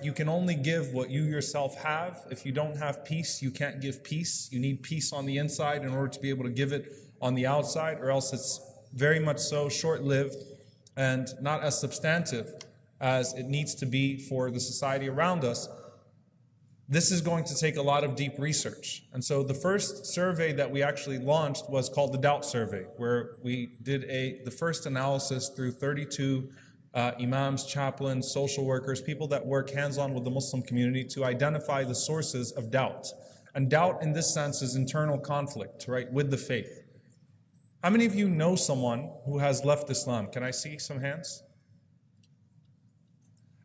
You can only give what you yourself have. If you don't have peace, you can't give peace. You need peace on the inside in order to be able to give it on the outside, or else it's very much so short-lived and not as substantive as it needs to be for the society around us. This is going to take a lot of deep research. And so the first survey that we actually launched was called the Doubt Survey, where we did the first analysis through 32 imams, chaplains, social workers, people that work hands-on with the Muslim community to identify the sources of doubt. And doubt in this sense is internal conflict, right, with the faith. How many of you know someone who has left Islam? Can I see some hands?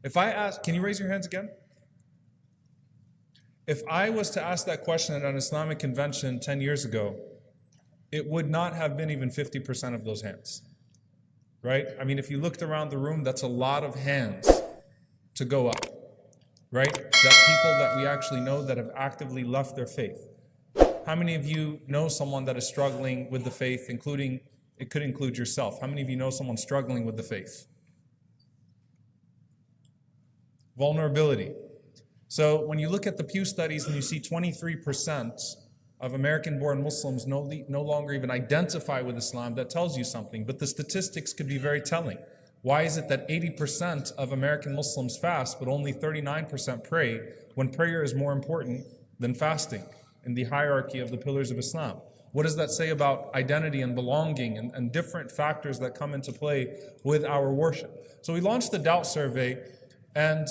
If I ask, can you raise your hands again? If I was to ask that question at an Islamic convention 10 years ago, it would not have been even 50% of those hands. Right? I mean, if you looked around the room, that's a lot of hands to go up, right? That people that we actually know that have actively left their faith. How many of you know someone that is struggling with the faith, including, it could include yourself? How many of you know someone struggling with the faith? Vulnerability. So when you look at the Pew studies and you see 23% of American-born Muslims no longer even identify with Islam, that tells you something. But the statistics could be very telling. Why is it that 80% of American Muslims fast, but only 39% pray, when prayer is more important than fasting in the hierarchy of the pillars of Islam? What does that say about identity and belonging and different factors that come into play with our worship? So we launched the Doubt Survey, and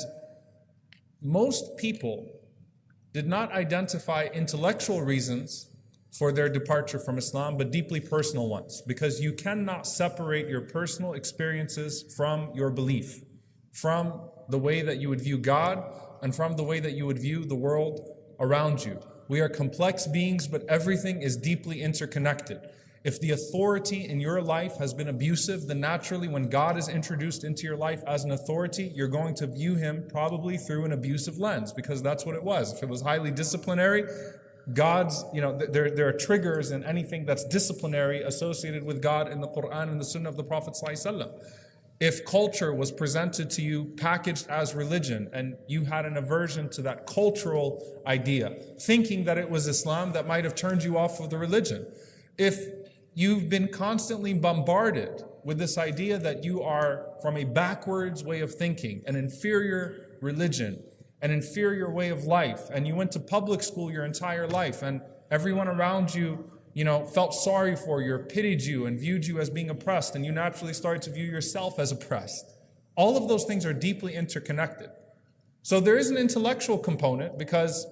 most people did not identify intellectual reasons for their departure from Islam, but deeply personal ones, because you cannot separate your personal experiences from your belief, from the way that you would view God, and from the way that you would view the world around you. We are complex beings, but everything is deeply interconnected. If the authority in your life has been abusive, then naturally when God is introduced into your life as an authority, you're going to view him probably through an abusive lens, because that's what it was. If it was highly disciplinary, God's, there are triggers in anything that's disciplinary associated with God in the Quran and the Sunnah of the Prophet ﷺ. If culture was presented to you packaged as religion and you had an aversion to that cultural idea, thinking that it was Islam, that might have turned you off of the religion. If you've been constantly bombarded with this idea that you are from a backwards way of thinking, an inferior religion, an inferior way of life, and you went to public school your entire life and everyone around you, felt sorry for you, or pitied you and viewed you as being oppressed, and you naturally started to view yourself as oppressed. All of those things are deeply interconnected. So there is an intellectual component, because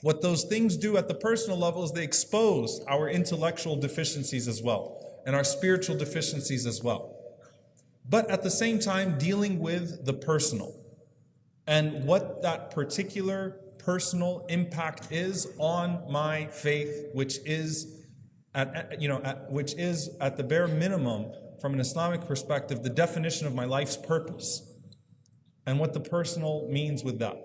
what those things do at the personal level is they expose our intellectual deficiencies as well, and our spiritual deficiencies as well. But at the same time, dealing with the personal and what that particular personal impact is on my faith, which is at the bare minimum, from an Islamic perspective, the definition of my life's purpose, and what the personal means with that.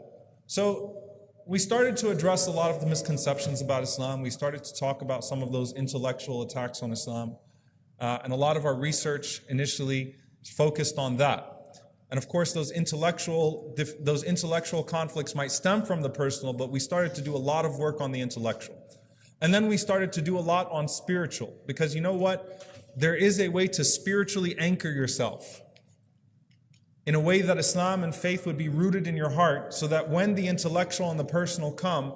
So we started to address a lot of the misconceptions about Islam. We started to talk about some of those intellectual attacks on Islam. And a lot of our research initially focused on that. And of course, those intellectual conflicts might stem from the personal, but we started to do a lot of work on the intellectual. And then we started to do a lot on spiritual, because you know what? There is a way to spiritually anchor yourself in a way that Islam and faith would be rooted in your heart, so that when the intellectual and the personal come,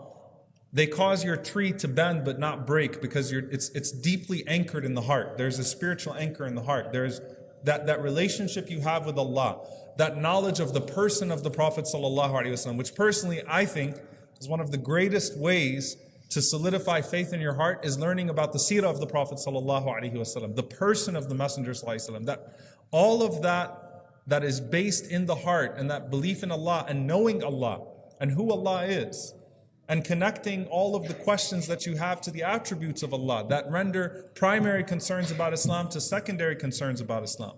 they cause your tree to bend but not break, because it's deeply anchored in the heart. There's a spiritual anchor in the heart. There's that relationship you have with Allah, that knowledge of the person of the Prophet ﷺ, which personally I think is one of the greatest ways to solidify faith in your heart, is learning about the seerah of the Prophet ﷺ, the person of the Messenger ﷺ. That all of that is based in the heart, and that belief in Allah and knowing Allah and who Allah is, and connecting all of the questions that you have to the attributes of Allah that render primary concerns about Islam to secondary concerns about Islam.